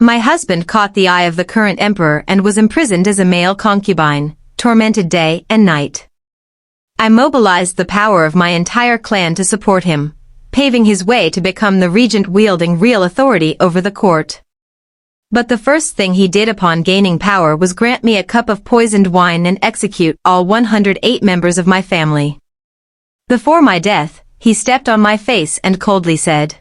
My husband caught the eye of the current emperor and was imprisoned as a male concubine, tormented day and night. I mobilized the power of my entire clan to support him, paving his way to become the regent wielding real authority over the court. But the first thing he did upon gaining power was grant me a cup of poisoned wine and execute all 108 members of my family. Before my death, he stepped on my face and coldly said,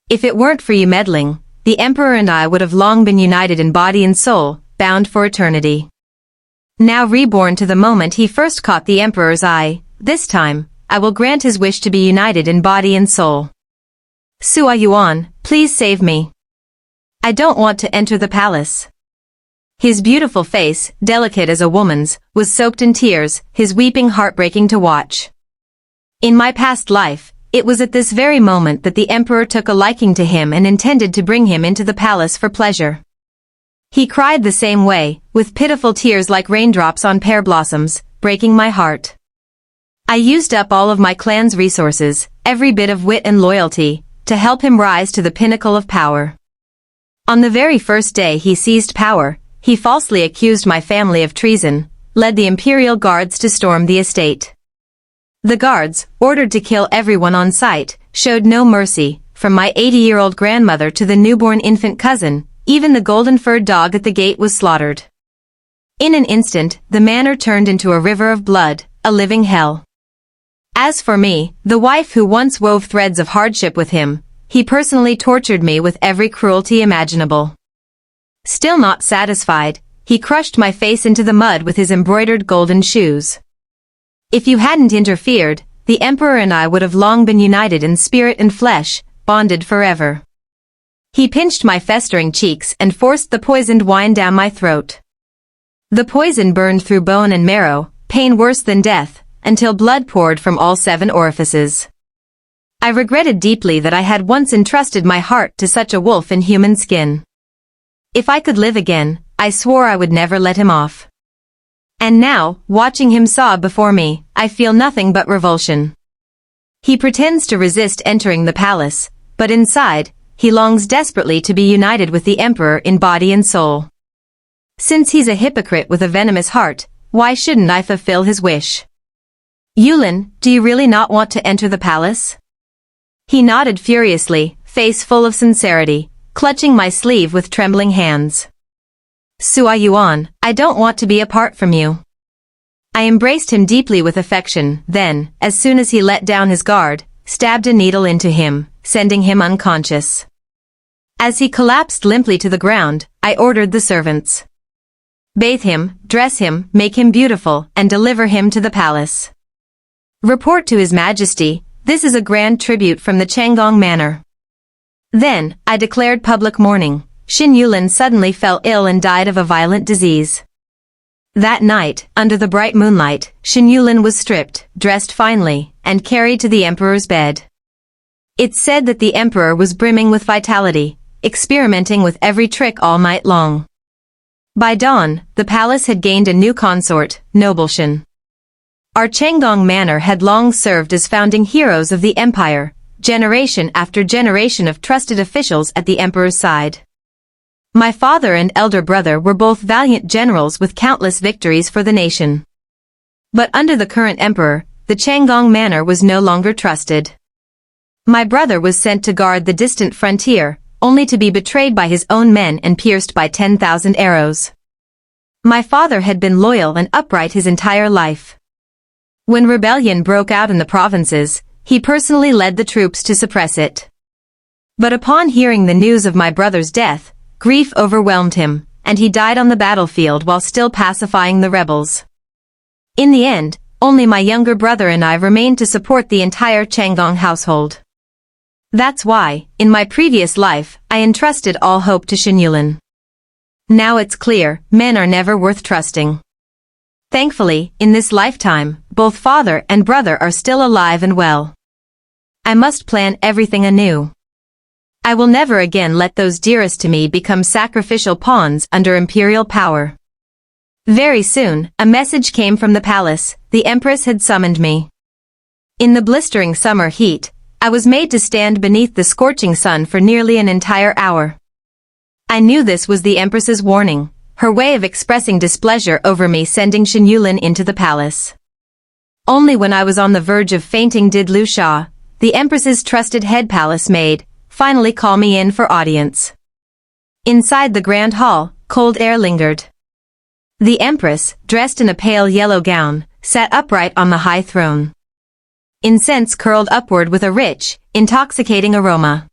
"If it weren't for you meddling, the emperor and I would have long been united in body and soul, bound for eternity." Now reborn to the moment he first caught the emperor's eye, this time, I will grant his wish to be united in body and soul. Sua Yuan, please save me. I don't want to enter the palace. His beautiful face, delicate as a woman's, was soaked in tears, his weeping heartbreaking to watch. In my past life, it was at this very moment that the emperor took a liking to him and intended to bring him into the palace for pleasure. He cried the same way, with pitiful tears like raindrops on pear blossoms, breaking my heart. I used up all of my clan's resources, every bit of wit and loyalty, to help him rise to the pinnacle of power. On the very first day he seized power, he falsely accused my family of treason, led the imperial guards to storm the estate. The guards, ordered to kill everyone on sight, showed no mercy, from my 80-year-old grandmother to the newborn infant cousin, even the golden-furred dog at the gate was slaughtered. In an instant, the manor turned into a river of blood, a living hell. As for me, the wife who once wove threads of hardship with him, he personally tortured me with every cruelty imaginable. Still not satisfied, he crushed my face into the mud with his embroidered golden shoes. If you hadn't interfered, the emperor and I would have long been united in spirit and flesh, bonded forever. He pinched my festering cheeks and forced the poisoned wine down my throat. The poison burned through bone and marrow, pain worse than death, until blood poured from all 7 orifices. I regretted deeply that I had once entrusted my heart to such a wolf in human skin. If I could live again, I swore I would never let him off. And now, watching him sob before me, I feel nothing but revulsion. He pretends to resist entering the palace, but inside, he longs desperately to be united with the emperor in body and soul. Since he's a hypocrite with a venomous heart, why shouldn't I fulfill his wish? Yulin, do you really not want to enter the palace? He nodded furiously, face full of sincerity, clutching my sleeve with trembling hands. Sua Yuan, I don't want to be apart from you. I embraced him deeply with affection, then, as soon as he let down his guard, stabbed a needle into him, sending him unconscious. As he collapsed limply to the ground, I ordered the servants. Bathe him, dress him, make him beautiful, and deliver him to the palace. Report to His Majesty, this is a grand tribute from the Changgong Manor. Then, I declared public mourning. Xin Yulin suddenly fell ill and died of a violent disease. That night, under the bright moonlight, Xin Yulin was stripped, dressed finely, and carried to the emperor's bed. It's said that the emperor was brimming with vitality, experimenting with every trick all night long. By dawn, the palace had gained a new consort, Noble Xin. Our Changgong Manor had long served as founding heroes of the empire, generation after generation of trusted officials at the emperor's side. My father and elder brother were both valiant generals with countless victories for the nation. But under the current emperor, the Changgong Manor was no longer trusted. My brother was sent to guard the distant frontier, only to be betrayed by his own men and pierced by 10,000 arrows. My father had been loyal and upright his entire life. When rebellion broke out in the provinces, he personally led the troops to suppress it. But upon hearing the news of my brother's death, grief overwhelmed him, and he died on the battlefield while still pacifying the rebels. In the end, only my younger brother and I remained to support the entire Changgong household. That's why, in my previous life, I entrusted all hope to Xin Yulin. Now it's clear, men are never worth trusting. Thankfully, in this lifetime, both father and brother are still alive and well. I must plan everything anew. I will never again let those dearest to me become sacrificial pawns under imperial power. Very soon, a message came from the palace. The empress had summoned me. In the blistering summer heat, I was made to stand beneath the scorching sun for nearly an entire hour. I knew this was the Empress's warning, her way of expressing displeasure over me sending Shen Yulin into the palace. Only when I was on the verge of fainting did Liu Sha, the Empress's trusted head palace maid, finally call me in for audience. Inside the grand hall, cold air lingered. The Empress, dressed in a pale yellow gown, sat upright on the high throne. Incense curled upward with a rich, intoxicating aroma.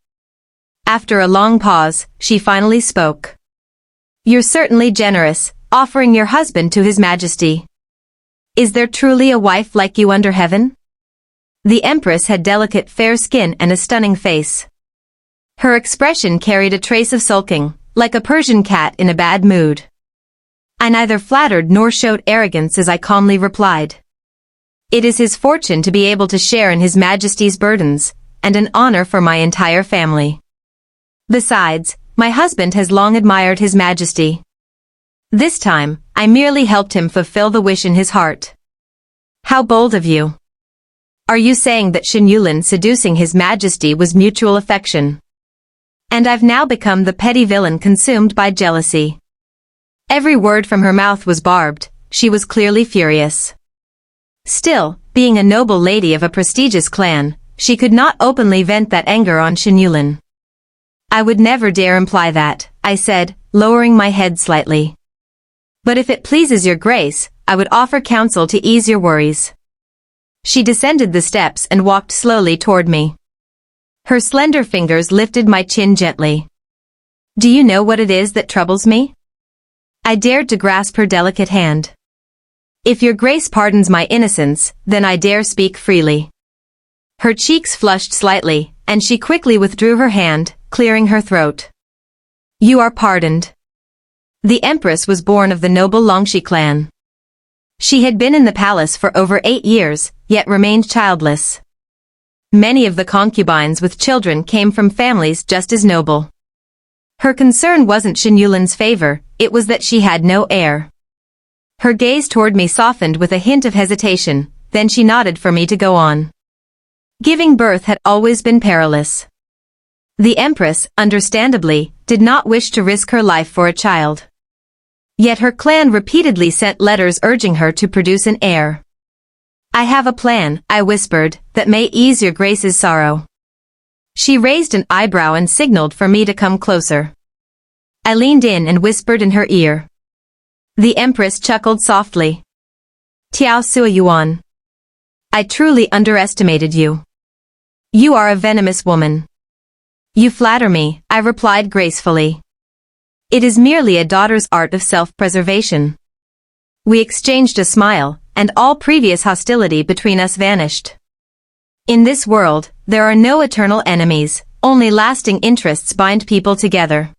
After a long pause, she finally spoke. "You're certainly generous, offering your husband to His Majesty. Is there truly a wife like you under heaven?" The Empress had delicate fair skin and a stunning face. Her expression carried a trace of sulking, like a Persian cat in a bad mood. I neither flattered nor showed arrogance as I calmly replied. "It is his fortune to be able to share in His Majesty's burdens, and an honor for my entire family. Besides, my husband has long admired His Majesty. This time, I merely helped him fulfill the wish in his heart." "How bold of you. Are you saying that Shen Yulin seducing His Majesty was mutual affection? And I've now become the petty villain consumed by jealousy?" Every word from her mouth was barbed, she was clearly furious. Still, being a noble lady of a prestigious clan, she could not openly vent that anger on Shen Yulin. "I would never dare imply that," I said, lowering my head slightly. "But if it pleases your grace, I would offer counsel to ease your worries." She descended the steps and walked slowly toward me. Her slender fingers lifted my chin gently. "Do you know what it is that troubles me?" I dared to grasp her delicate hand. "If your grace pardons my innocence, then I dare speak freely." Her cheeks flushed slightly, and she quickly withdrew her hand, clearing her throat. "You are pardoned." The Empress was born of the noble Longxi clan. She had been in the palace for over 8 years, yet remained childless. Many of the concubines with children came from families just as noble. Her concern wasn't Shen Yulin's favor, it was that she had no heir. Her gaze toward me softened with a hint of hesitation, then she nodded for me to go on. Giving birth had always been perilous. The Empress, understandably, did not wish to risk her life for a child. Yet her clan repeatedly sent letters urging her to produce an heir. "I have a plan," I whispered, "that may ease your grace's sorrow." She raised an eyebrow and signaled for me to come closer. I leaned in and whispered in her ear. The Empress chuckled softly. "Tiao Sua Yuan. I truly underestimated you. You are a venomous woman." "You flatter me," I replied gracefully. "It is merely a daughter's art of self-preservation." We exchanged a smile, and all previous hostility between us vanished. In this world, there are no eternal enemies, only lasting interests bind people together.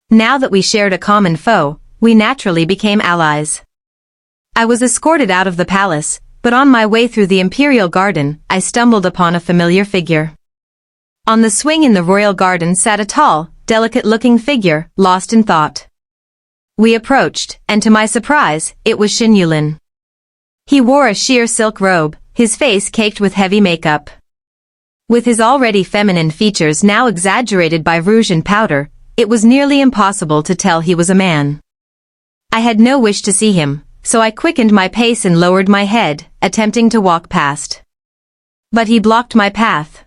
Now that we shared a common foe, we naturally became allies. I was escorted out of the palace, but on my way through the imperial garden, I stumbled upon a familiar figure. On the swing in the royal garden sat a tall, delicate-looking figure, lost in thought. We approached, and to my surprise, it was Shen Yulin. He wore a sheer silk robe, his face caked with heavy makeup. With his already feminine features now exaggerated by rouge and powder, it was nearly impossible to tell he was a man. I had no wish to see him, so I quickened my pace and lowered my head, attempting to walk past. But he blocked my path.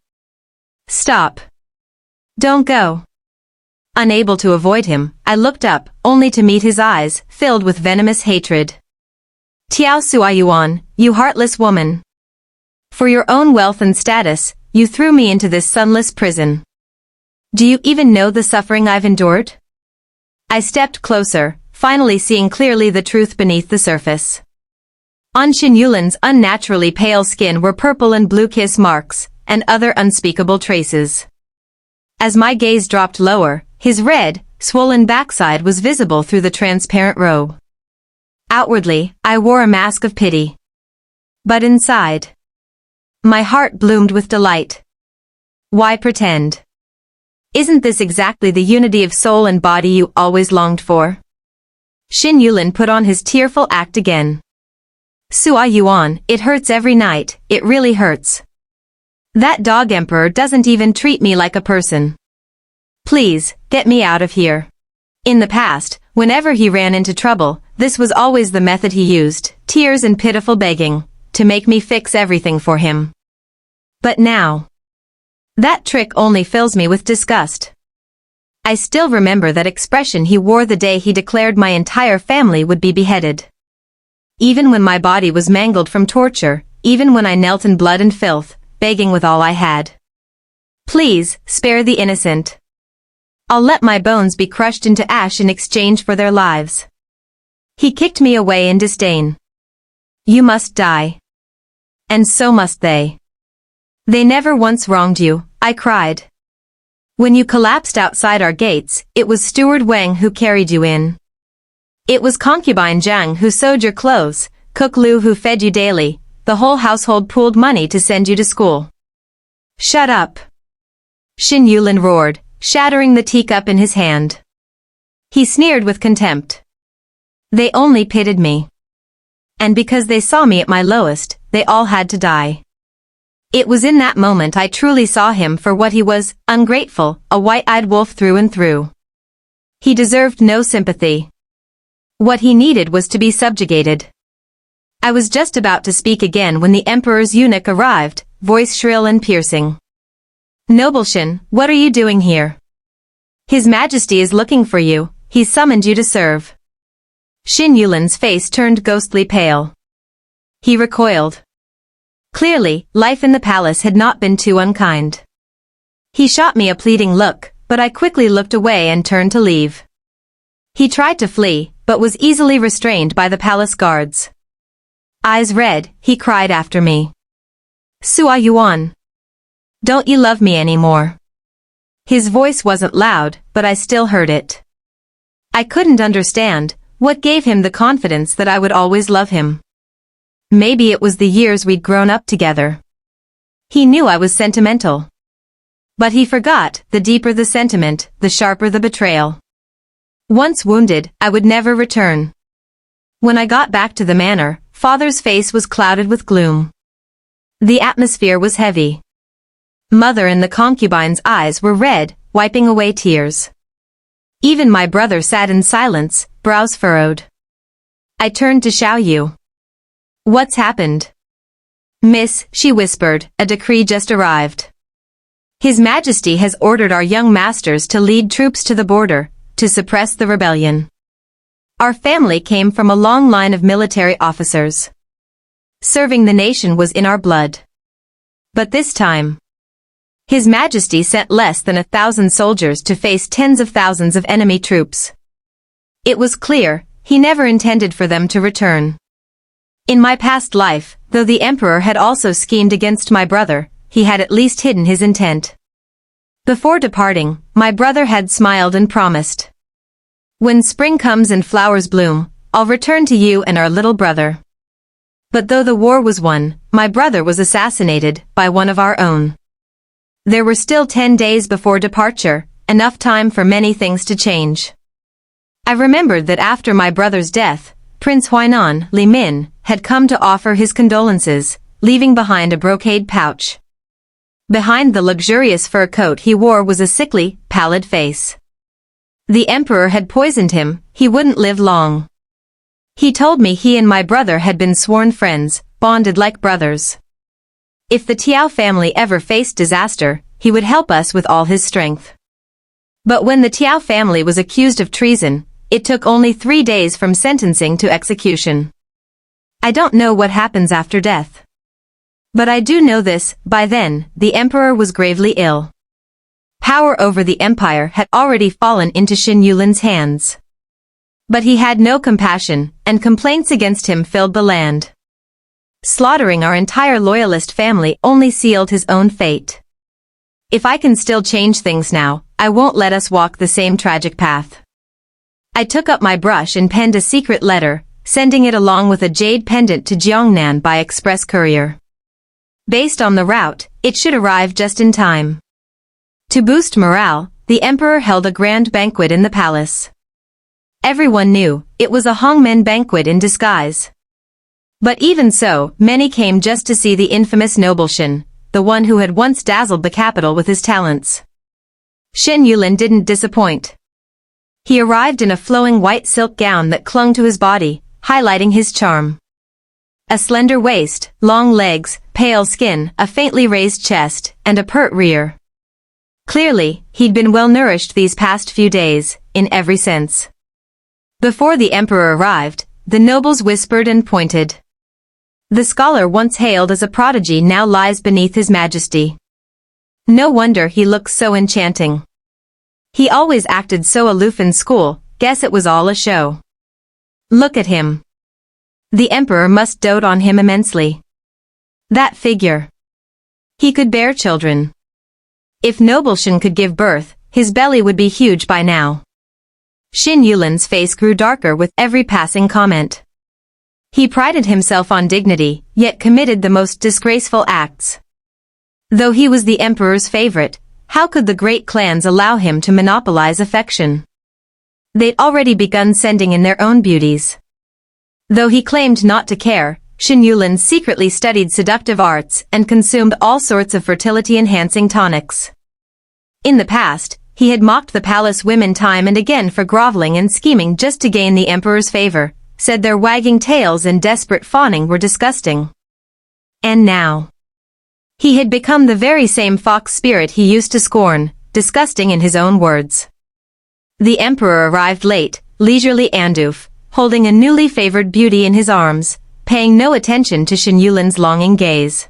"Stop. Don't go." Unable to avoid him, I looked up, only to meet his eyes, filled with venomous hatred. "Tiao Sua Yuan, you heartless woman. For your own wealth and status, you threw me into this sunless prison. Do you even know the suffering I've endured?" I stepped closer, finally seeing clearly the truth beneath the surface. On Shen Yulin's unnaturally pale skin were purple and blue kiss marks, and other unspeakable traces. As my gaze dropped lower, his red, swollen backside was visible through the transparent robe. Outwardly, I wore a mask of pity. But inside, my heart bloomed with delight. Why pretend? Isn't this exactly the unity of soul and body you always longed for? Shen Yulin put on his tearful act again. "Sua Yuan, it hurts every night, it really hurts. That dog emperor doesn't even treat me like a person. Please, get me out of here." In the past, whenever he ran into trouble, this was always the method he used, tears and pitiful begging, to make me fix everything for him. But now, that trick only fills me with disgust. I still remember that expression he wore the day he declared my entire family would be beheaded. Even when my body was mangled from torture, even when I knelt in blood and filth, begging with all I had. Please, spare the innocent. I'll let my bones be crushed into ash in exchange for their lives. He kicked me away in disdain. You must die. And so must they. They never once wronged you, I cried. When you collapsed outside our gates, it was Steward Wang who carried you in. It was concubine Zhang who sewed your clothes, cook Liu who fed you daily, the whole household pooled money to send you to school. Shut up. Xin Yulin roared, shattering the teacup in his hand. He sneered with contempt. They only pitied me. And because they saw me at my lowest, they all had to die. It was in that moment I truly saw him for what he was, ungrateful, a white-eyed wolf through and through. He deserved no sympathy. What he needed was to be subjugated. I was just about to speak again when the emperor's eunuch arrived, voice shrill and piercing. Nobleshin, what are you doing here? His Majesty is looking for you, he summoned you to serve. Xin Yulin's face turned ghostly pale. He recoiled. Clearly, life in the palace had not been too unkind. He shot me a pleading look, but I quickly looked away and turned to leave. He tried to flee, but was easily restrained by the palace guards. Eyes red, he cried after me. Sua Yuan. Don't you love me anymore? His voice wasn't loud, but I still heard it. I couldn't understand what gave him the confidence that I would always love him. Maybe it was the years we'd grown up together. He knew I was sentimental. But he forgot, the deeper the sentiment, the sharper the betrayal. Once wounded, I would never return. When I got back to the manor, Father's face was clouded with gloom. The atmosphere was heavy. Mother and the concubine's eyes were red, wiping away tears. Even my brother sat in silence, brows furrowed. I turned to Xiao Yu. What's happened? Miss, she whispered, a decree just arrived. His Majesty has ordered our young masters to lead troops to the border, to suppress the rebellion. Our family came from a long line of military officers. Serving the nation was in our blood. But this time, His Majesty sent less than 1,000 soldiers to face tens of thousands of enemy troops. It was clear, he never intended for them to return. In my past life, though the Emperor had also schemed against my brother, he had at least hidden his intent. Before departing, my brother had smiled and promised. When spring comes and flowers bloom, I'll return to you and our little brother. But though the war was won, my brother was assassinated by one of our own. There were still 10 days before departure, enough time for many things to change. I remembered that after my brother's death, Prince Huainan, Li Min, had come to offer his condolences, leaving behind a brocade pouch. Behind the luxurious fur coat he wore was a sickly, pallid face. The Emperor had poisoned him, he wouldn't live long. He told me he and my brother had been sworn friends, bonded like brothers. If the Tiao family ever faced disaster, he would help us with all his strength. But when the Tiao family was accused of treason, it took only 3 days from sentencing to execution. I don't know what happens after death. But I do know this, by then, the Emperor was gravely ill. Power over the empire had already fallen into Xin Yulin's hands. But he had no compassion, and complaints against him filled the land. Slaughtering our entire loyalist family only sealed his own fate. If I can still change things now, I won't let us walk the same tragic path. I took up my brush and penned a secret letter, sending it along with a jade pendant to Jiangnan by express courier. Based on the route, it should arrive just in time. To boost morale, the Emperor held a grand banquet in the palace. Everyone knew, it was a Hongmen banquet in disguise. But even so, many came just to see the infamous Nobleshin, the one who had once dazzled the capital with his talents. Shen Yulin didn't disappoint. He arrived in a flowing white silk gown that clung to his body, highlighting his charm. A slender waist, long legs, pale skin, a faintly raised chest, and a pert rear. Clearly, he'd been well-nourished these past few days, in every sense. Before the emperor arrived, the nobles whispered and pointed. The scholar once hailed as a prodigy now lies beneath his majesty. No wonder he looks so enchanting. He always acted so aloof in school, guess it was all a show. Look at him. The emperor must dote on him immensely. That figure. He could bear children. If Nobelshin could give birth, his belly would be huge by now. Xin Yulin's face grew darker with every passing comment. He prided himself on dignity, yet committed the most disgraceful acts. Though he was the emperor's favorite, how could the great clans allow him to monopolize affection? They'd already begun sending in their own beauties. Though he claimed not to care, Xin Yulin secretly studied seductive arts and consumed all sorts of fertility-enhancing tonics. In the past, he had mocked the palace women time and again for groveling and scheming just to gain the emperor's favor, said their wagging tails and desperate fawning were disgusting. And now, he had become the very same fox spirit he used to scorn, disgusting in his own words. The emperor arrived late, leisurely and aloof, holding a newly favored beauty in his arms, paying no attention to Xin Yulin's longing gaze.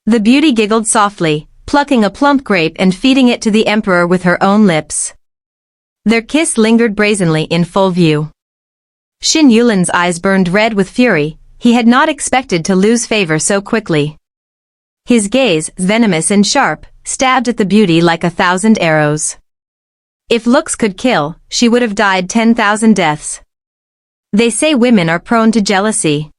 The beauty giggled softly, plucking a plump grape and feeding it to the emperor with her own lips. Their kiss lingered brazenly in full view. Xin Yulin's eyes burned red with fury, he had not expected to lose favor so quickly. His gaze, venomous and sharp, stabbed at the beauty like 1,000 arrows. If looks could kill, she would have died 10,000 deaths. They say women are prone to jealousy.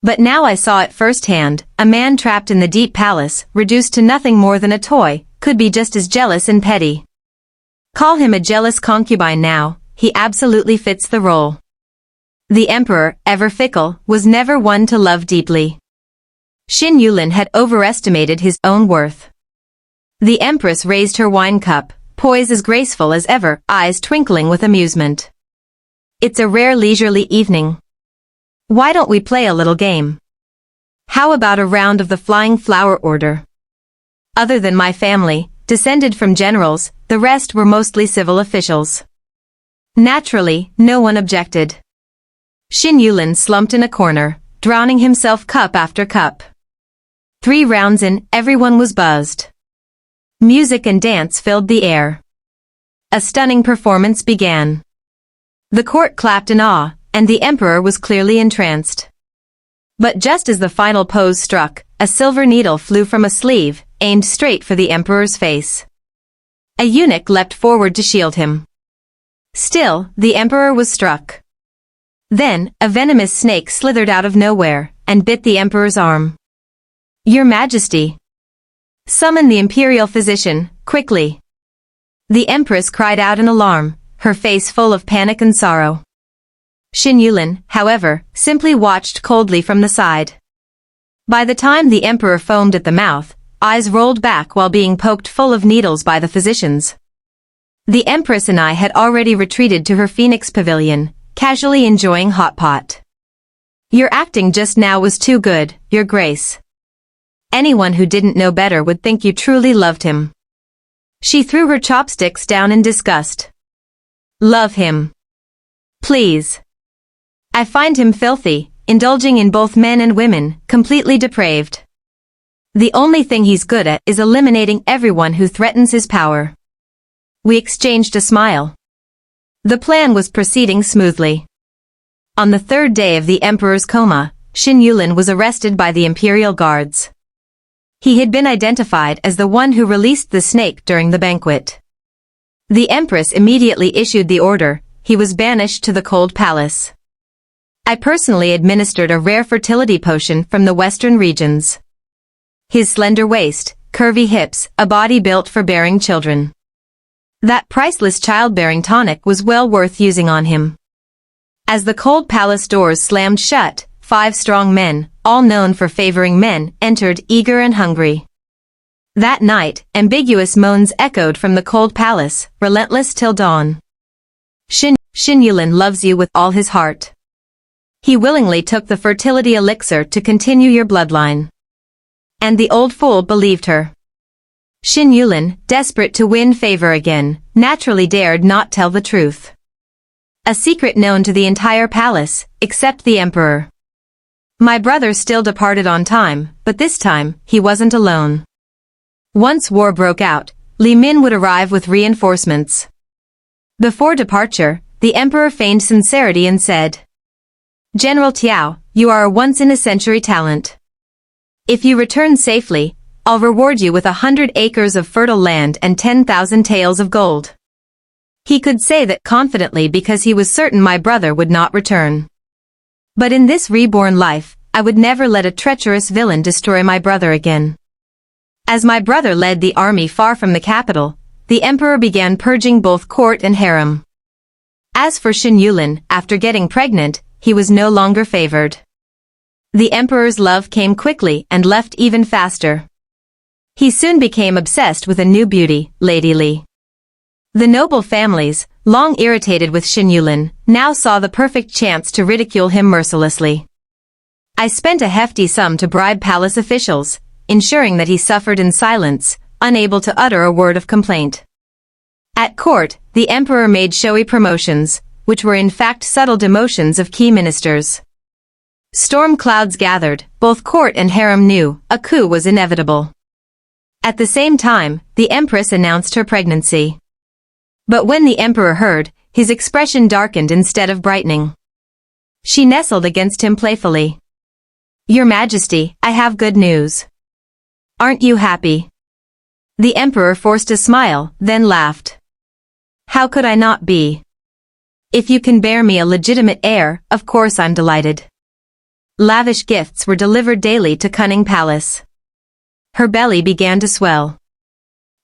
But now I saw it firsthand, a man trapped in the deep palace, reduced to nothing more than a toy, could be just as jealous and petty. Call him a jealous concubine now, he absolutely fits the role. The emperor, ever fickle, was never one to love deeply. Xin Yulin had overestimated his own worth. The empress raised her wine cup, poise as graceful as ever, eyes twinkling with amusement. It's a rare leisurely evening. Why don't we play a little game? How about a round of the flying flower order? Other than my family, descended from generals, the rest were mostly civil officials. Naturally, no one objected. Xin Yulin slumped in a corner, drowning himself cup after cup. 3 rounds in, everyone was buzzed. Music and dance filled the air. A stunning performance began. The court clapped in awe, and the emperor was clearly entranced. But just as the final pose struck, a silver needle flew from a sleeve, aimed straight for the emperor's face. A eunuch leapt forward to shield him. Still, the emperor was struck. Then, a venomous snake slithered out of nowhere, and bit the emperor's arm. Your Majesty! Summon the imperial physician, quickly! The empress cried out in alarm, her face full of panic and sorrow. Xin Yulin, however, simply watched coldly from the side. By the time the emperor foamed at the mouth, eyes rolled back while being poked full of needles by the physicians. The empress and I had already retreated to her phoenix pavilion, casually enjoying hot pot. Your acting just now was too good, Your Grace. Anyone who didn't know better would think you truly loved him. She threw her chopsticks down in disgust. Love him. Please. I find him filthy, indulging in both men and women, completely depraved. The only thing he's good at is eliminating everyone who threatens his power. We exchanged a smile. The plan was proceeding smoothly. On the 3rd day of the emperor's coma, Xin Yulin was arrested by the imperial guards. He had been identified as the one who released the snake during the banquet. The empress immediately issued the order, he was banished to the cold palace. I personally administered a rare fertility potion from the western regions. His slender waist, curvy hips, a body built for bearing children. That priceless childbearing tonic was well worth using on him. As the cold palace doors slammed shut, 5 strong men, all known for favoring men, entered eager and hungry. That night, ambiguous moans echoed from the cold palace, relentless till dawn. Xin Yulin loves you with all his heart. He willingly took the fertility elixir to continue your bloodline. And the old fool believed her. Xin Yulin, desperate to win favor again, naturally dared not tell the truth. A secret known to the entire palace, except the emperor. My brother still departed on time, but this time, he wasn't alone. Once war broke out, Li Min would arrive with reinforcements. Before departure, the emperor feigned sincerity and said, "General Tiao, you are a once-in-a-century talent. If you return safely, I'll reward you with 100 acres of fertile land and 10,000 taels of gold." He could say that confidently because he was certain my brother would not return. But in this reborn life, I would never let a treacherous villain destroy my brother again. As my brother led the army far from the capital, the emperor began purging both court and harem. As for Xin Yulin, after getting pregnant, he was no longer favored. The emperor's love came quickly and left even faster. He soon became obsessed with a new beauty, Lady Li. The noble families, long irritated with Xin Yulin, now saw the perfect chance to ridicule him mercilessly. I spent a hefty sum to bribe palace officials, ensuring that he suffered in silence, unable to utter a word of complaint. At court, the emperor made showy promotions, which were in fact subtle demotions of key ministers. Storm clouds gathered, both court and harem knew, a coup was inevitable. At the same time, the empress announced her pregnancy. But when the emperor heard, his expression darkened instead of brightening. She nestled against him playfully. "Your Majesty, I have good news. Aren't you happy?" The emperor forced a smile, then laughed. "How could I not be? If you can bear me a legitimate heir, of course I'm delighted." Lavish gifts were delivered daily to Cunning Palace. Her belly began to swell.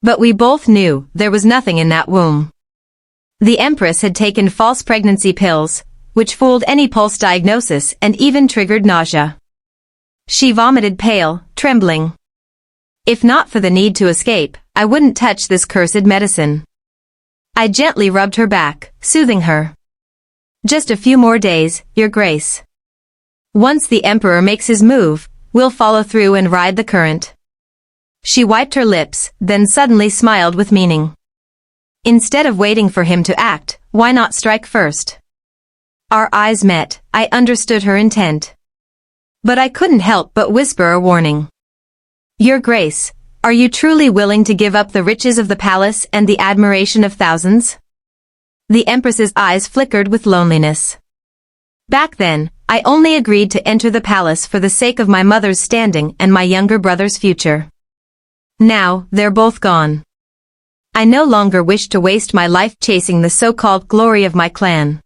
But we both knew there was nothing in that womb. The empress had taken false pregnancy pills, which fooled any pulse diagnosis and even triggered nausea. She vomited pale, trembling. If not for the need to escape, I wouldn't touch this cursed medicine. I gently rubbed her back, soothing her. "Just a few more days, Your Grace. Once the emperor makes his move, we'll follow through and ride the current." She wiped her lips, then suddenly smiled with meaning. Instead of waiting for him to act, why not strike first? Our eyes met, I understood her intent. But I couldn't help but whisper a warning. "Your Grace, are you truly willing to give up the riches of the palace and the admiration of thousands?" The empress's eyes flickered with loneliness. Back then, I only agreed to enter the palace for the sake of my mother's standing and my younger brother's future. Now, they're both gone. I no longer wish to waste my life chasing the so-called glory of my clan.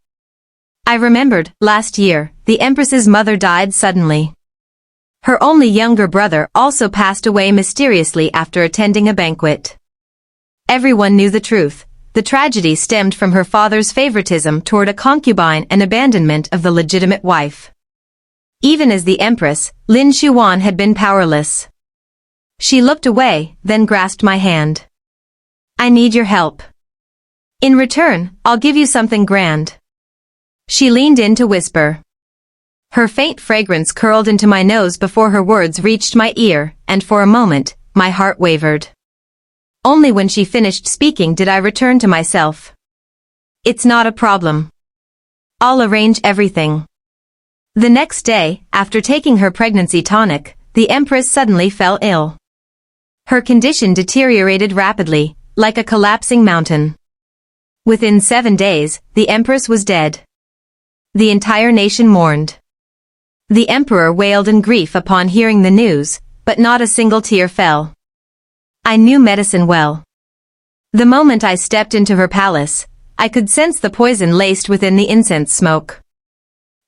I remembered, last year, the empress's mother died suddenly. Her only younger brother also passed away mysteriously after attending a banquet. Everyone knew the truth. The tragedy stemmed from her father's favoritism toward a concubine and abandonment of the legitimate wife. Even as the empress, Lin Xuan had been powerless. She looked away, then grasped my hand. "I need your help. In return, I'll give you something grand." She leaned in to whisper. Her faint fragrance curled into my nose before her words reached my ear, and for a moment, my heart wavered. Only when she finished speaking did I return to myself. "It's not a problem. I'll arrange everything." The next day, after taking her pregnancy tonic, the empress suddenly fell ill. Her condition deteriorated rapidly, like a collapsing mountain. Within 7 days, the empress was dead. The entire nation mourned. The emperor wailed in grief upon hearing the news, but not a single tear fell. I knew medicine well. The moment I stepped into her palace, I could sense the poison laced within the incense smoke.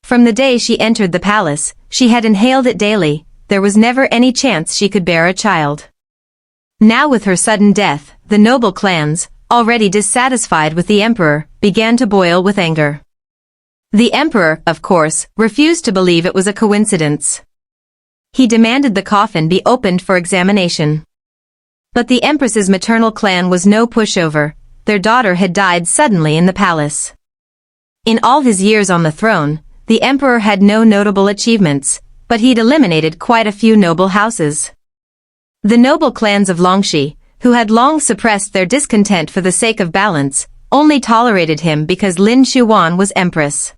From the day she entered the palace, she had inhaled it daily. There was never any chance she could bear a child. Now with her sudden death, the noble clans, already dissatisfied with the emperor, began to boil with anger. The emperor, of course, refused to believe it was a coincidence. He demanded the coffin be opened for examination. But the empress's maternal clan was no pushover. Their daughter had died suddenly in the palace. In all his years on the throne, the emperor had no notable achievements, but he'd eliminated quite a few noble houses. The noble clans of Longxi, who had long suppressed their discontent for the sake of balance, only tolerated him because Lin Xuan was empress.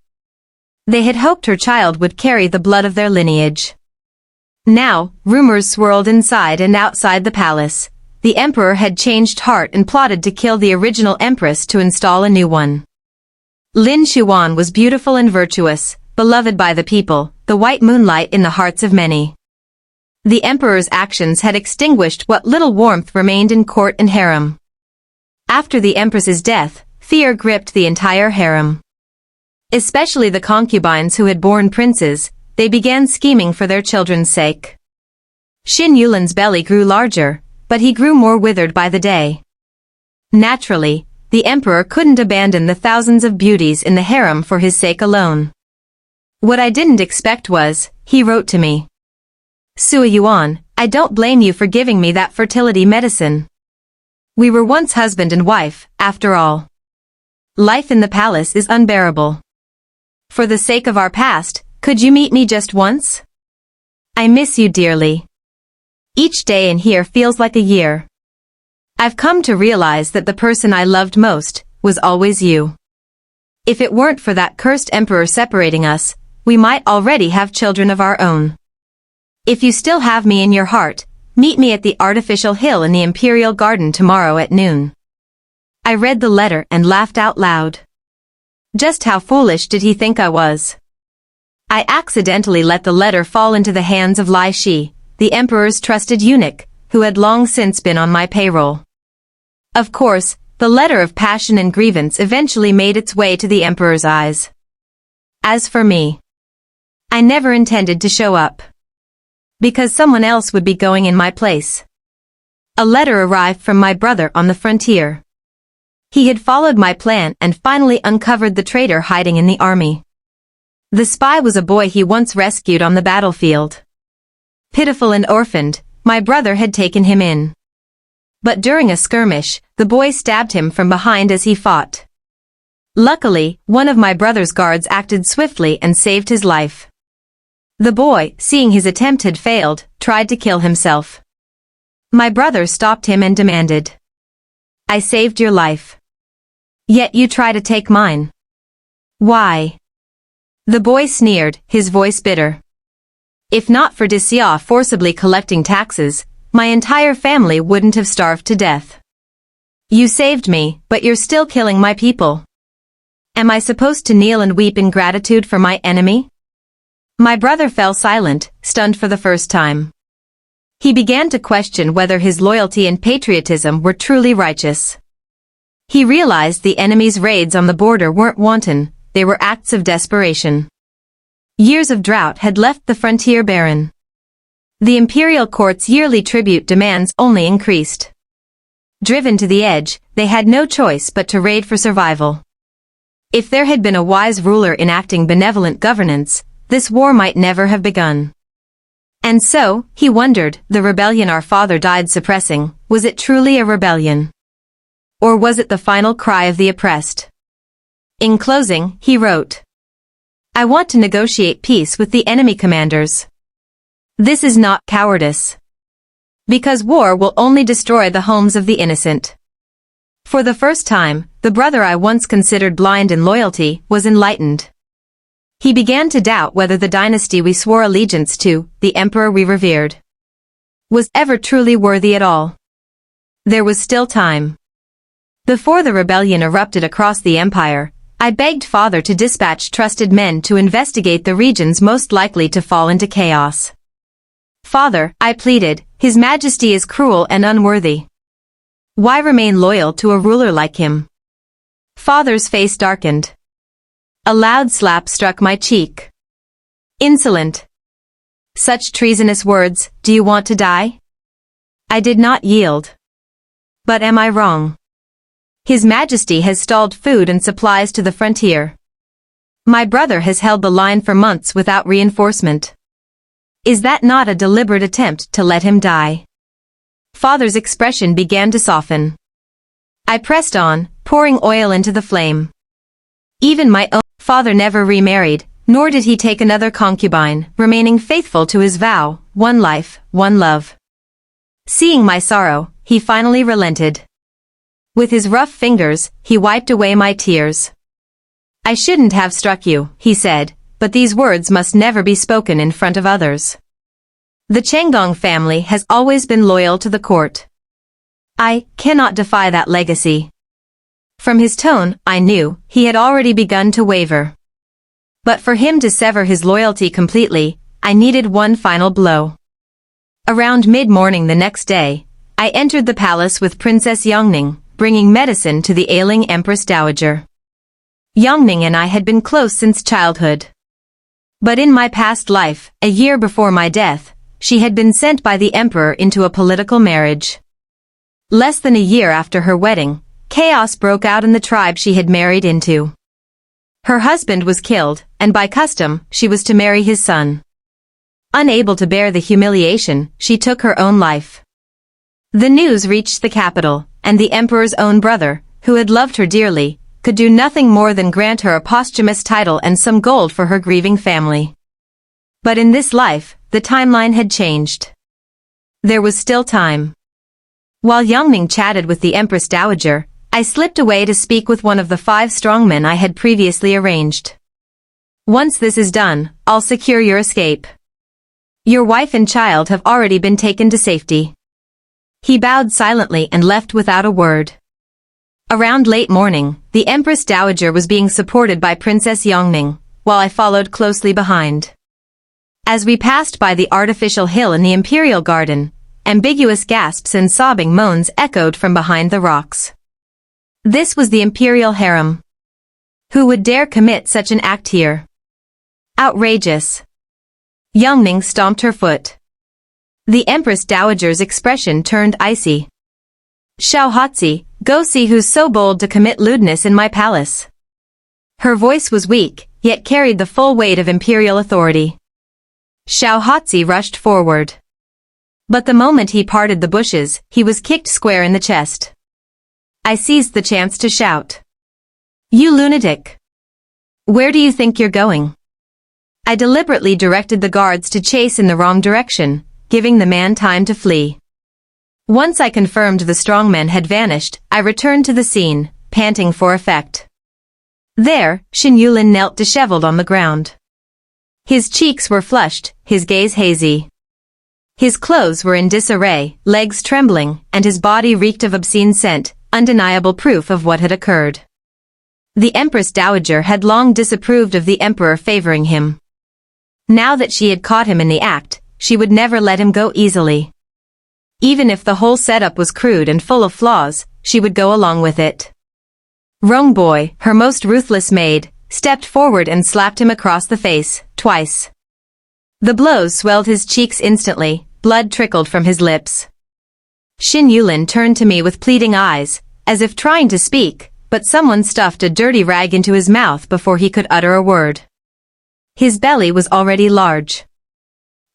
They had hoped her child would carry the blood of their lineage. Now, rumors swirled inside and outside the palace. The emperor had changed heart and plotted to kill the original empress to install a new one. Lin Xuan was beautiful and virtuous, beloved by the people, the white moonlight in the hearts of many. The emperor's actions had extinguished what little warmth remained in court and harem. After the empress's death, fear gripped the entire harem. Especially the concubines who had borne princes, they began scheming for their children's sake. Xin Yulin's belly grew larger, but he grew more withered by the day. Naturally, the emperor couldn't abandon the thousands of beauties in the harem for his sake alone. What I didn't expect was, he wrote to me. Sui Yuan, I don't blame you for giving me that fertility medicine. We were once husband and wife, after all. Life in the palace is unbearable. For the sake of our past, could you meet me just once? I miss you dearly. Each day in here feels like a year. I've come to realize that the person I loved most was always you. If it weren't for that cursed emperor separating us, we might already have children of our own. If you still have me in your heart, meet me at the artificial hill in the Imperial Garden tomorrow at noon. I read the letter and laughed out loud. Just how foolish did he think I was? I accidentally let the letter fall into the hands of Lai Shi, the emperor's trusted eunuch, who had long since been on my payroll. Of course, the letter of passion and grievance eventually made its way to the emperor's eyes. As for me, I never intended to show up. Because someone else would be going in my place. A letter arrived from my brother on the frontier. He had followed my plan and finally uncovered the traitor hiding in the army. The spy was a boy he once rescued on the battlefield. Pitiful and orphaned, my brother had taken him in. But during a skirmish, the boy stabbed him from behind as he fought. Luckily, one of my brother's guards acted swiftly and saved his life. The boy, seeing his attempt had failed, tried to kill himself. My brother stopped him and demanded, I saved your life. Yet you try to take mine. Why? The boy sneered, his voice bitter. If not for Xia forcibly collecting taxes, my entire family wouldn't have starved to death. You saved me, but you're still killing my people. Am I supposed to kneel and weep in gratitude for my enemy? My brother fell silent, stunned for the first time. He began to question whether his loyalty and patriotism were truly righteous. He realized the enemy's raids on the border weren't wanton, they were acts of desperation. Years of drought had left the frontier barren. The imperial court's yearly tribute demands only increased. Driven to the edge, they had no choice but to raid for survival. If there had been a wise ruler enacting benevolent governance, this war might never have begun. And so, he wondered, the rebellion our father died suppressing, was it truly a rebellion? Or was it the final cry of the oppressed? In closing, he wrote, I want to negotiate peace with the enemy commanders. This is not cowardice. Because war will only destroy the homes of the innocent. For the first time, the brother I once considered blind in loyalty was enlightened. He began to doubt whether the dynasty we swore allegiance to, the emperor we revered, was ever truly worthy at all. There was still time. Before the rebellion erupted across the empire, I begged father to dispatch trusted men to investigate the regions most likely to fall into chaos. Father, I pleaded, His Majesty is cruel and unworthy. Why remain loyal to a ruler like him? Father's face darkened. A loud slap struck my cheek. Insolent. Such treasonous words, do you want to die? I did not yield. But am I wrong? His Majesty has stalled food and supplies to the frontier. My brother has held the line for months without reinforcement. Is that not a deliberate attempt to let him die? Father's expression began to soften. I pressed on, pouring oil into the flame. Even my own father never remarried, nor did he take another concubine, remaining faithful to his vow, one life, one love. Seeing my sorrow, he finally relented. With his rough fingers, he wiped away my tears. I shouldn't have struck you, he said, but these words must never be spoken in front of others. The Changdong family has always been loyal to the court. I cannot defy that legacy. From his tone, I knew he had already begun to waver. But for him to sever his loyalty completely, I needed one final blow. Around mid-morning the next day, I entered the palace with Princess Yongning, bringing medicine to the ailing Empress Dowager. Yongning and I had been close since childhood. But in my past life, a year before my death, she had been sent by the emperor into a political marriage. Less than a year after her wedding, chaos broke out in the tribe she had married into. Her husband was killed, and by custom, she was to marry his son. Unable to bear the humiliation, she took her own life. The news reached the capital, and the emperor's own brother, who had loved her dearly, could do nothing more than grant her a posthumous title and some gold for her grieving family. But in this life, the timeline had changed. There was still time. While Yongning chatted with the Empress Dowager, I slipped away to speak with one of the 5 strongmen I had previously arranged. Once this is done, I'll secure your escape. Your wife and child have already been taken to safety. He bowed silently and left without a word. Around late morning, the Empress Dowager was being supported by Princess Yongning, while I followed closely behind. As we passed by the artificial hill in the Imperial Garden, ambiguous gasps and sobbing moans echoed from behind the rocks. This was the Imperial Harem. Who would dare commit such an act here? Outrageous. Yongning stomped her foot. The Empress Dowager's expression turned icy. Xiaohotzi, go see who's so bold to commit lewdness in my palace. Her voice was weak, yet carried the full weight of imperial authority. Xiaohotzi rushed forward. But the moment he parted the bushes, he was kicked square in the chest. I seized the chance to shout. You lunatic! Where do you think you're going? I deliberately directed the guards to chase in the wrong direction, giving the man time to flee. Once I confirmed the strongmen had vanished, I returned to the scene, panting for effect. There, Xin Yulin knelt disheveled on the ground. His cheeks were flushed, his gaze hazy. His clothes were in disarray, legs trembling, and his body reeked of obscene scent, undeniable proof of what had occurred. The Empress Dowager had long disapproved of the emperor favoring him. Now that she had caught him in the act, she would never let him go easily. Even if the whole setup was crude and full of flaws, she would go along with it. Rongboy, her most ruthless maid, stepped forward and slapped him across the face, twice. The blows swelled his cheeks instantly, blood trickled from his lips. Xin Yulin turned to me with pleading eyes, as if trying to speak, but someone stuffed a dirty rag into his mouth before he could utter a word. His belly was already large.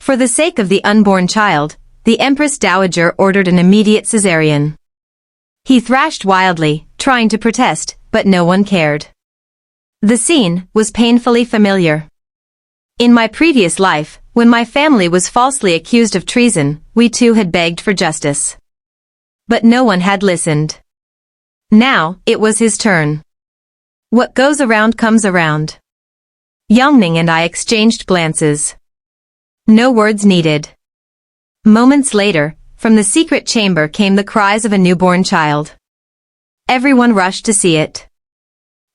For the sake of the unborn child, the Empress Dowager ordered an immediate cesarean. He thrashed wildly, trying to protest, but no one cared. The scene was painfully familiar. In my previous life, when my family was falsely accused of treason, we too had begged for justice. But no one had listened. Now, it was his turn. What goes around comes around. Yongning and I exchanged glances. No words needed. Moments later, from the secret chamber came the cries of a newborn child. Everyone rushed to see it.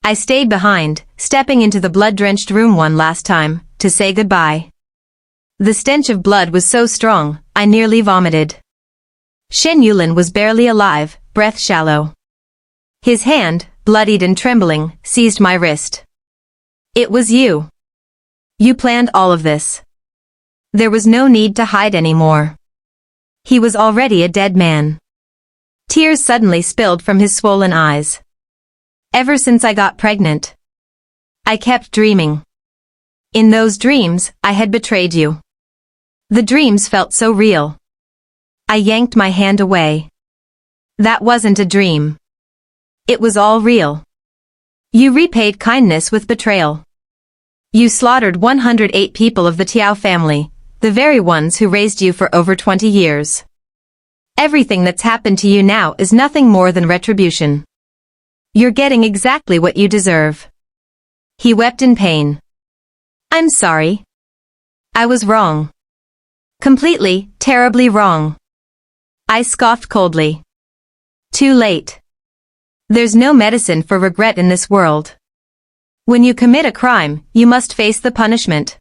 I stayed behind, stepping into the blood-drenched room one last time, to say goodbye. The stench of blood was so strong, I nearly vomited. Shen Yulin was barely alive, breath shallow. His hand, bloodied and trembling, seized my wrist. It was you. You planned all of this. There was no need to hide anymore. He was already a dead man. Tears suddenly spilled from his swollen eyes. Ever since I got pregnant, I kept dreaming. In those dreams, I had betrayed you. The dreams felt so real. I yanked my hand away. That wasn't a dream. It was all real. You repaid kindness with betrayal. You slaughtered 108 people of the Tiao family, the very ones who raised you for over 20 years. Everything that's happened to you now is nothing more than retribution. You're getting exactly what you deserve. He wept in pain. I'm sorry. I was wrong. Completely, terribly wrong. I scoffed coldly. Too late. There's no medicine for regret in this world. When you commit a crime, you must face the punishment.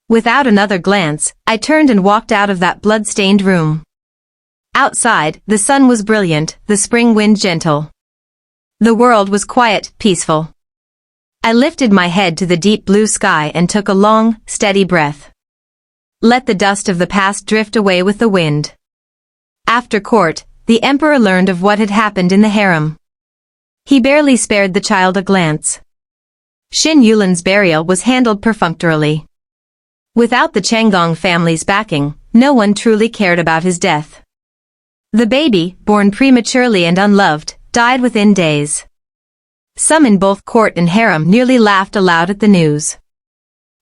Without another glance, I turned and walked out of that blood-stained room. Outside, the sun was brilliant, the spring wind gentle. The world was quiet, peaceful. I lifted my head to the deep blue sky and took a long, steady breath. Let the dust of the past drift away with the wind. After court, the emperor learned of what had happened in the harem. He barely spared the child a glance. Xin Yulin's burial was handled perfunctorily. Without the Chenggong family's backing, no one truly cared about his death. The baby, born prematurely and unloved, died within days. Some in both court and harem nearly laughed aloud at the news.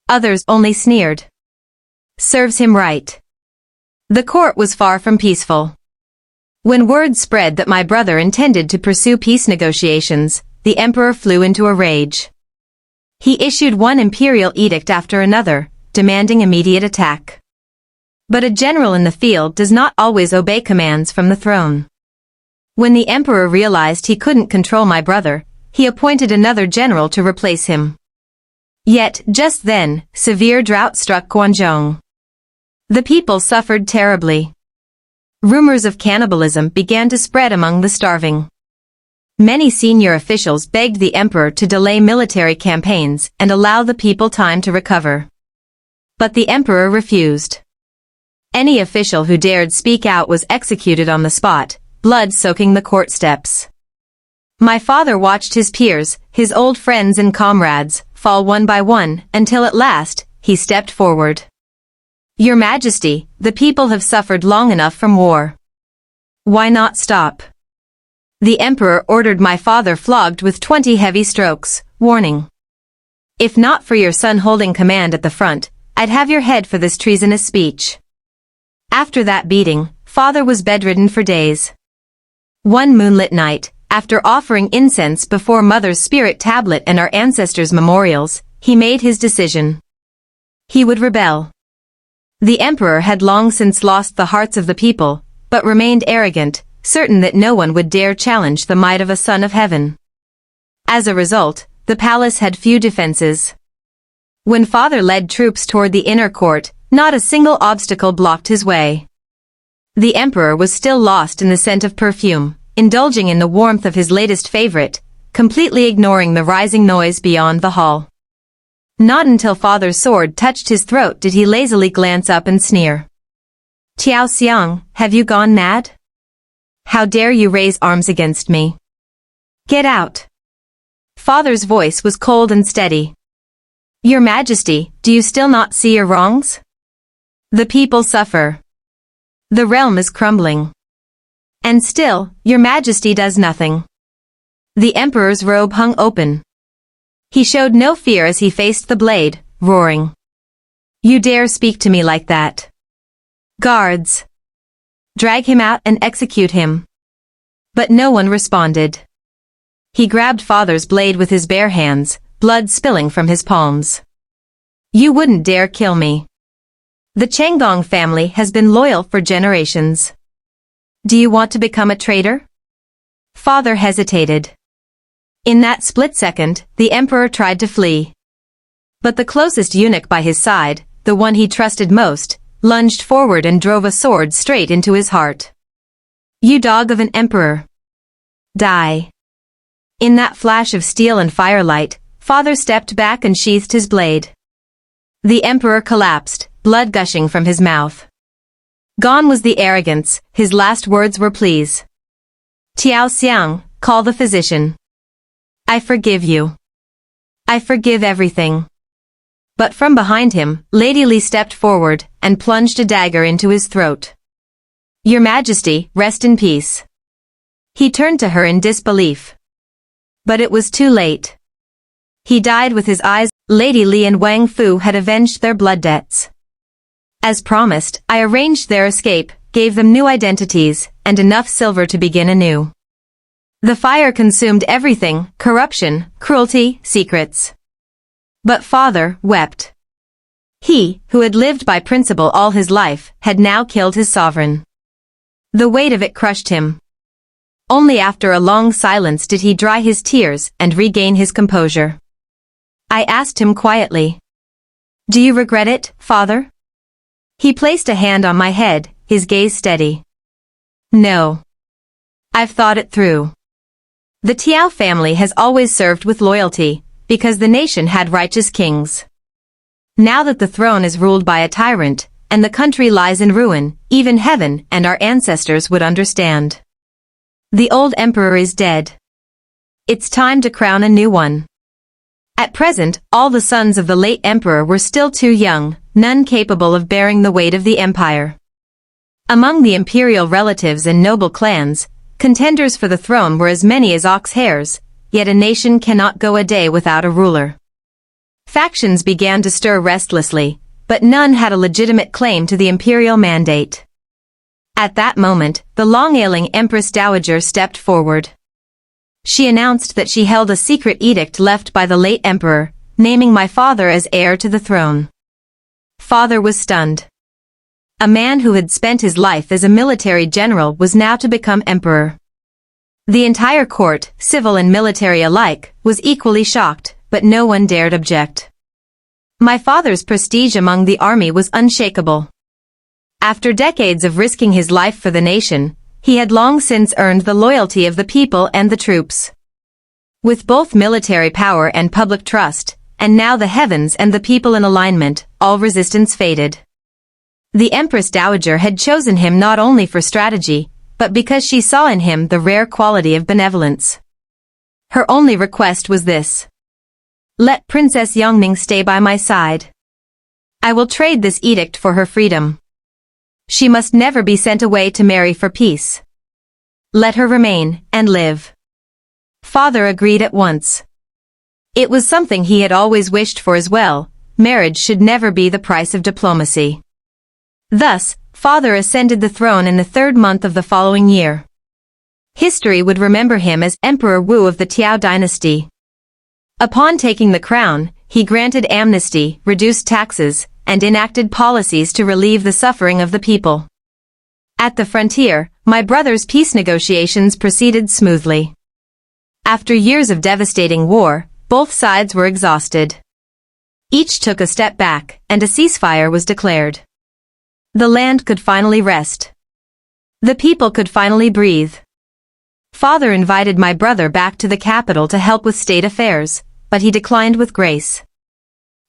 Others only sneered. Serves him right. The court was far from peaceful. When word spread that my brother intended to pursue peace negotiations, the emperor flew into a rage. He issued one imperial edict after another, demanding immediate attack. But a general in the field does not always obey commands from the throne. When the emperor realized he couldn't control my brother, he appointed another general to replace him. Yet, just then, severe drought struck Guangzhou. The people suffered terribly. Rumors of cannibalism began to spread among the starving. Many senior officials begged the emperor to delay military campaigns and allow the people time to recover. But the emperor refused. Any official who dared speak out was executed on the spot, blood soaking the court steps. My father watched his peers, his old friends and comrades, fall one by one, until at last, he stepped forward. Your Majesty, the people have suffered long enough from war. Why not stop? The emperor ordered my father flogged with 20 heavy strokes, warning. If not for your son holding command at the front, I'd have your head for this treasonous speech. After that beating, father was bedridden for days. One moonlit night, after offering incense before mother's spirit tablet and our ancestors' memorials, he made his decision. He would rebel. The emperor had long since lost the hearts of the people, but remained arrogant, certain that no one would dare challenge the might of a son of heaven. As a result, the palace had few defenses. When father led troops toward the inner court, not a single obstacle blocked his way. The emperor was still lost in the scent of perfume, indulging in the warmth of his latest favorite, completely ignoring the rising noise beyond the hall. Not until father's sword touched his throat did he lazily glance up and sneer. Tiao Xiang, have you gone mad? How dare you raise arms against me? Get out. Father's voice was cold and steady. Your Majesty, do you still not see your wrongs? The people suffer. The realm is crumbling. And still, your Majesty does nothing. The emperor's robe hung open. He showed no fear as he faced the blade, roaring. You dare speak to me like that? Guards! Drag him out and execute him. But no one responded. He grabbed father's blade with his bare hands, blood spilling from his palms. You wouldn't dare kill me. The Chenggong family has been loyal for generations. Do you want to become a traitor? Father hesitated. In that split second, the emperor tried to flee. But the closest eunuch by his side, the one he trusted most, lunged forward and drove a sword straight into his heart. You dog of an emperor. Die. In that flash of steel and firelight, father stepped back and sheathed his blade. The emperor collapsed, blood gushing from his mouth. Gone was the arrogance, his last words were pleas. Tiao Xiang, call the physician. I forgive you. I forgive everything. But from behind him, Lady Li stepped forward and plunged a dagger into his throat. Your Majesty, rest in peace. He turned to her in disbelief. But it was too late. He died with his eyes Lady Li and Wang Fu had avenged their blood debts. As promised, I arranged their escape, gave them new identities, and enough silver to begin anew. The fire consumed everything: corruption, cruelty, secrets. But father wept. He, who had lived by principle all his life, had now killed his sovereign. The weight of it crushed him. Only after a long silence did he dry his tears and regain his composure. I asked him quietly, "Do you regret it, father?" He placed a hand on my head, his gaze steady. "No. I've thought it through. The Tiao family has always served with loyalty, because the nation had righteous kings. Now that the throne is ruled by a tyrant, and the country lies in ruin, even heaven and our ancestors would understand. The old emperor is dead. It's time to crown a new one." At present, all the sons of the late emperor were still too young, none capable of bearing the weight of the empire. Among the imperial relatives and noble clans, contenders for the throne were as many as ox hairs, yet a nation cannot go a day without a ruler. Factions began to stir restlessly, but none had a legitimate claim to the imperial mandate. At that moment, the long-ailing Empress Dowager stepped forward. She announced that she held a secret edict left by the late emperor, naming my father as heir to the throne. Father was stunned. A man who had spent his life as a military general was now to become emperor. The entire court, civil and military alike, was equally shocked, but no one dared object. My father's prestige among the army was unshakable. After decades of risking his life for the nation, he had long since earned the loyalty of the people and the troops. With both military power and public trust, and now the heavens and the people in alignment, all resistance faded. The Empress Dowager had chosen him not only for strategy, but because she saw in him the rare quality of benevolence. Her only request was this: "Let Princess Yongning stay by my side. I will trade this edict for her freedom. She must never be sent away to marry for peace. Let her remain and live." Father agreed at once. It was something he had always wished for as well. Marriage should never be the price of diplomacy. Thus, father ascended the throne in the 3rd month of the following year. History would remember him as Emperor Wu of the Tiao dynasty. Upon taking the crown, he granted amnesty, reduced taxes, and enacted policies to relieve the suffering of the people. At the frontier, my brother's peace negotiations proceeded smoothly. After years of devastating war, both sides were exhausted. Each took a step back, and a ceasefire was declared. The land could finally rest. The people could finally breathe. Father invited my brother back to the capital to help with state affairs, but he declined with grace.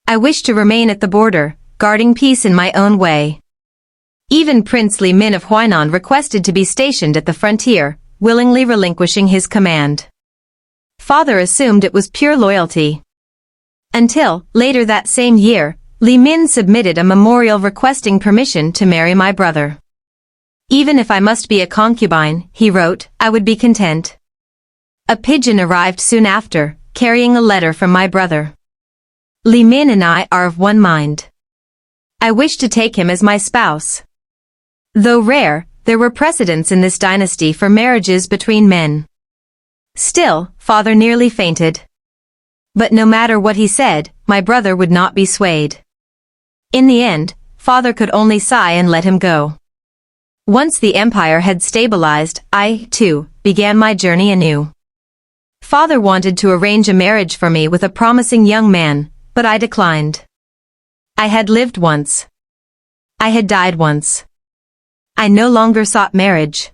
I wished to remain at the border, guarding peace in my own way. Even Prince Li Min of Huainan requested to be stationed at the frontier, willingly relinquishing his command. Father assumed it was pure loyalty. Until, later that same year, Li Min submitted a memorial requesting permission to marry my brother. "Even if I must be a concubine," he wrote, "I would be content." A pigeon arrived soon after, carrying a letter from my brother. "Li Min and I are of one mind. I wish to take him as my spouse." Though rare, there were precedents in this dynasty for marriages between men. Still, father nearly fainted. But no matter what he said, my brother would not be swayed. In the end, father could only sigh and let him go. Once the empire had stabilized, I, too, began my journey anew. Father wanted to arrange a marriage for me with a promising young man, but I declined. I had lived once. I had died once. I no longer sought marriage.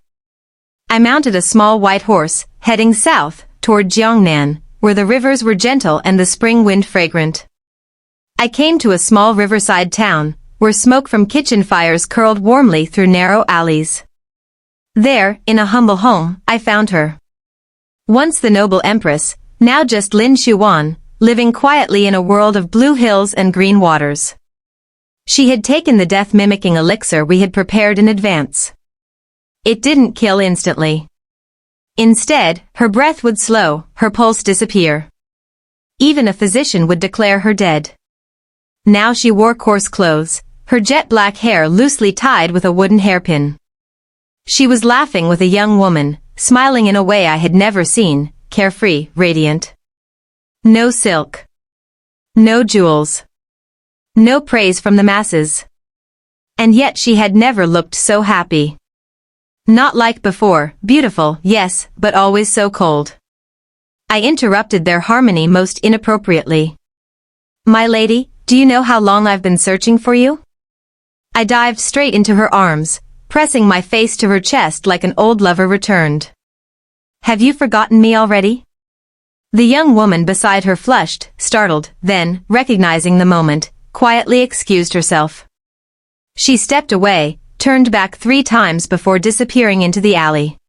I mounted a small white horse, heading south, toward Jiangnan, where the rivers were gentle and the spring wind fragrant. I came to a small riverside town, where smoke from kitchen fires curled warmly through narrow alleys. There, in a humble home, I found her. Once the noble empress, now just Lin Xuan, living quietly in a world of blue hills and green waters. She had taken the death-mimicking elixir we had prepared in advance. It didn't kill instantly. Instead, her breath would slow, her pulse disappear. Even a physician would declare her dead. Now she wore coarse clothes, her jet black hair loosely tied with a wooden hairpin. She was laughing with a young woman, smiling in a way I had never seen, carefree, radiant. No silk. No jewels. No praise from the masses. And yet she had never looked so happy. Not like before, beautiful, yes, but always so cold. I interrupted their harmony most inappropriately. My lady, do you know how long I've been searching for you? I dived straight into her arms, pressing my face to her chest like an old lover returned. Have you forgotten me already? The young woman beside her flushed, startled, then, recognizing the moment, quietly excused herself. She stepped away, turned back 3 times before disappearing into the alley.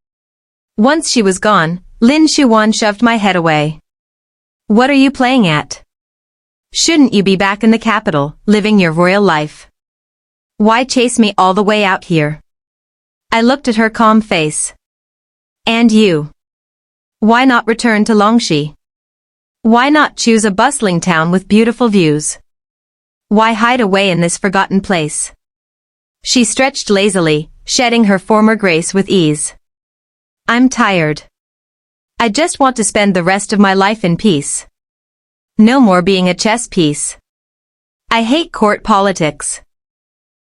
Once she was gone, Lin Xuan shoved my head away. What are you playing at? Shouldn't you be back in the capital, living your royal life? Why chase me all the way out here? I looked at her calm face. And you? Why not return to Longxi? Why not choose a bustling town with beautiful views? Why hide away in this forgotten place? She stretched lazily, shedding her former grace with ease. I'm tired. I just want to spend the rest of my life in peace. No more being a chess piece. I hate court politics.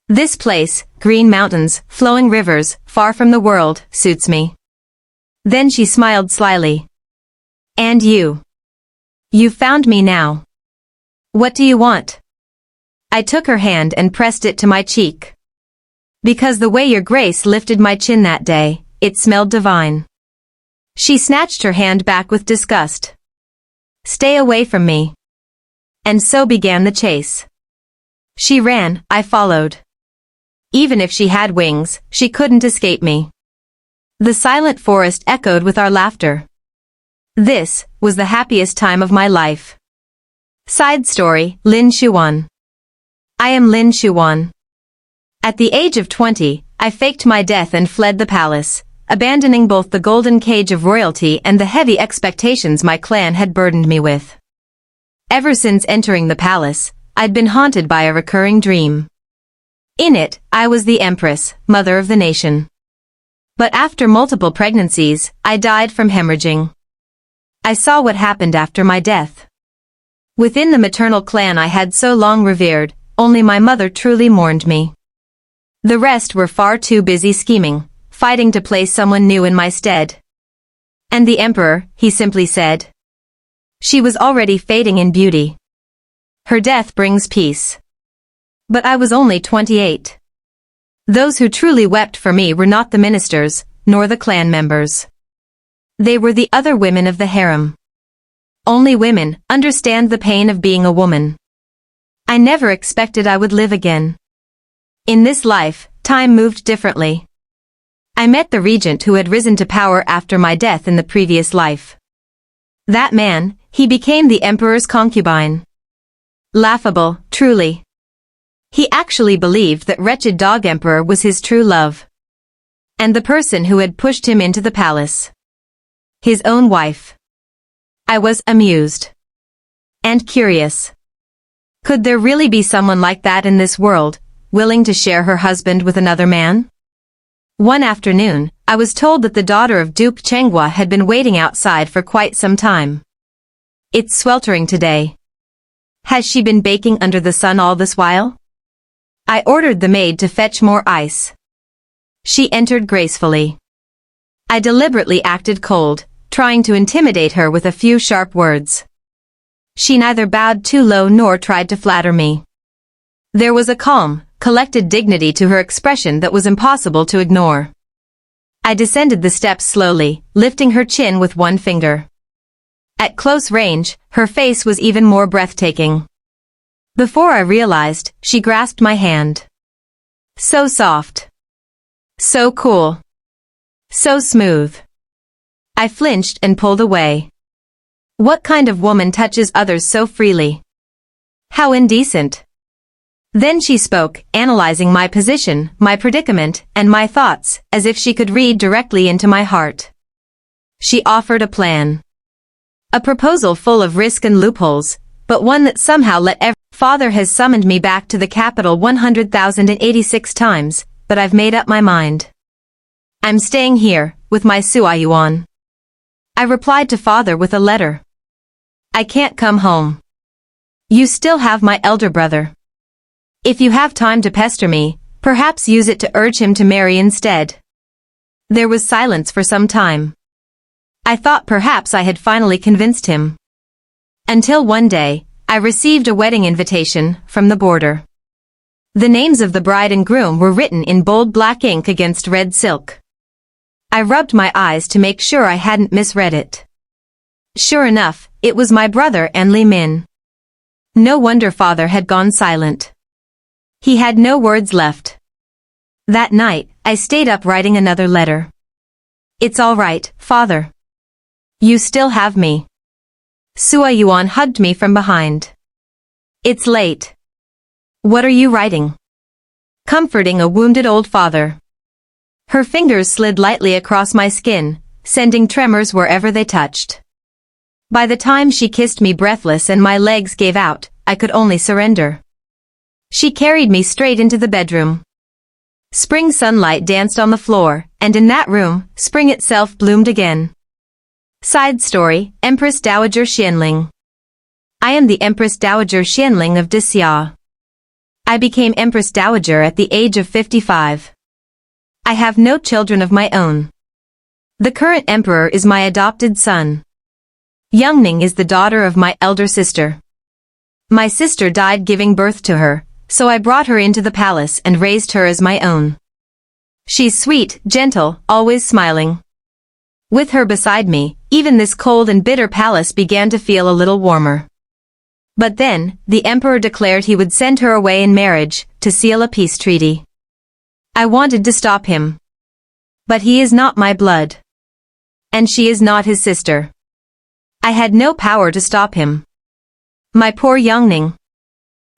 This place, green mountains, flowing rivers, far from the world, suits me. Then she smiled slyly. And you? You've found me now. What do you want? I took her hand and pressed it to my cheek. Because the way your grace lifted my chin that day, it smelled divine. She snatched her hand back with disgust. Stay away from me. And so began the chase. She ran, I followed. Even if she had wings, she couldn't escape me. The silent forest echoed with our laughter. This was the happiest time of my life. Side story, Lin Xuan. I am Lin Xuan. At the age of 20, I faked my death and fled the palace, abandoning both the golden cage of royalty and the heavy expectations my clan had burdened me with. Ever since entering the palace, I'd been haunted by a recurring dream. In it, I was the empress, mother of the nation. But after multiple pregnancies, I died from hemorrhaging. I saw what happened after my death. Within the maternal clan I had so long revered, only my mother truly mourned me. The rest were far too busy scheming, fighting to place someone new in my stead. And the emperor, he simply said. She was already fading in beauty. Her death brings peace. But I was only 28. Those who truly wept for me were not the ministers, nor the clan members. They were the other women of the harem. Only women understand the pain of being a woman. I never expected I would live again. In this life, time moved differently. I met the regent who had risen to power after my death in the previous life. That man, he became the emperor's concubine. Laughable, truly. He actually believed that wretched dog emperor was his true love. And the person who had pushed him into the palace. His own wife. I was amused. And curious. Could there really be someone like that in this world, willing to share her husband with another man? One afternoon, I was told that the daughter of Duke Chenghua had been waiting outside for quite some time. It's sweltering today. Has she been baking under the sun all this while? I ordered the maid to fetch more ice. She entered gracefully. I deliberately acted cold, trying to intimidate her with a few sharp words. She neither bowed too low nor tried to flatter me. There was a calm, collected dignity to her expression that was impossible to ignore. I descended the steps slowly, lifting her chin with one finger. At close range, her face was even more breathtaking. Before I realized, she grasped my hand. So soft. So cool. So smooth. I flinched and pulled away. What kind of woman touches others so freely? How indecent. Then she spoke, analyzing my position, my predicament, and my thoughts, as if she could read directly into my heart. She offered a plan. A proposal full of risk and loopholes, but one that somehow let every... Father has summoned me back to the capital 100,086 times, but I've made up my mind. I'm staying here, with my Suayuan. I replied to Father with a letter. I can't come home. You still have my elder brother. If you have time to pester me, perhaps use it to urge him to marry instead. There was silence for some time. I thought perhaps I had finally convinced him. Until one day, I received a wedding invitation from the border. The names of the bride and groom were written in bold black ink against red silk. I rubbed my eyes to make sure I hadn't misread it. Sure enough, it was my brother and Li Min. No wonder Father had gone silent. He had no words left. That night, I stayed up writing another letter. It's all right, Father. You still have me. Suayuan hugged me from behind. It's late. What are you writing? Comforting a wounded old father. Her fingers slid lightly across my skin, sending tremors wherever they touched. By the time she kissed me breathless and my legs gave out, I could only surrender. She carried me straight into the bedroom. Spring sunlight danced on the floor, and in that room, spring itself bloomed again. Side story, Empress Dowager Xianling. I am the Empress Dowager Xianling of Dixia. I became Empress Dowager at the age of 55. I have no children of my own. The current emperor is my adopted son. Yongning is the daughter of my elder sister. My sister died giving birth to her, so I brought her into the palace and raised her as my own. She's sweet, gentle, always smiling. With her beside me, even this cold and bitter palace began to feel a little warmer. But then, the emperor declared he would send her away in marriage, to seal a peace treaty. I wanted to stop him. But he is not my blood. And she is not his sister. I had no power to stop him. My poor Yongning.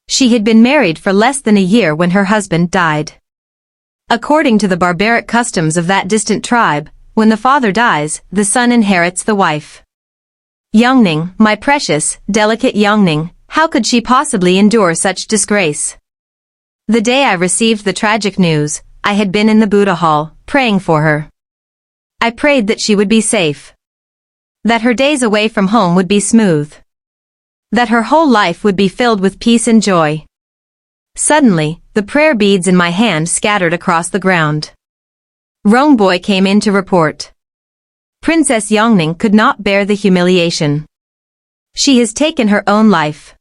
She had been married for less than a year when her husband died. According to the barbaric customs of that distant tribe, when the father dies, the son inherits the wife. Yongning, my precious, delicate Yongning, how could she possibly endure such disgrace? The day I received the tragic news, I had been in the Buddha hall, praying for her. I prayed that she would be safe. That her days away from home would be smooth. That her whole life would be filled with peace and joy. Suddenly, the prayer beads in my hand scattered across the ground. Rongboy came in to report. Princess Yongning could not bear the humiliation. She has taken her own life.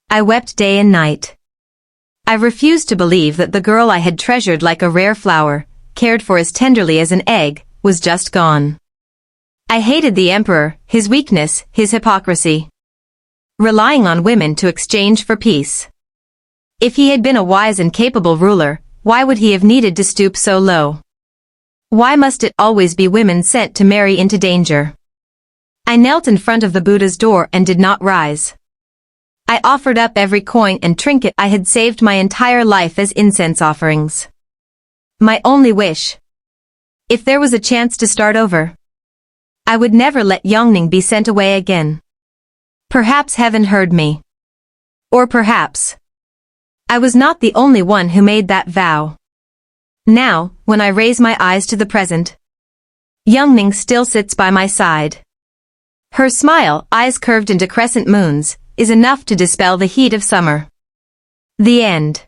I wept day and night. I refused to believe that the girl I had treasured like a rare flower, cared for as tenderly as an egg, was just gone. I hated the emperor, his weakness, his hypocrisy. Relying on women to exchange for peace. If he had been a wise and capable ruler, why would he have needed to stoop so low? Why must it always be women sent to marry into danger? I knelt in front of the Buddha's door and did not rise. I offered up every coin and trinket I had saved my entire life as incense offerings. My only wish. If there was a chance to start over, I would never let Yongning be sent away again. Perhaps heaven heard me. Or perhaps I was not the only one who made that vow. Now, when I raise my eyes to the present, Yongning still sits by my side. Her smile, eyes curved into crescent moons, is enough to dispel the heat of summer. The end.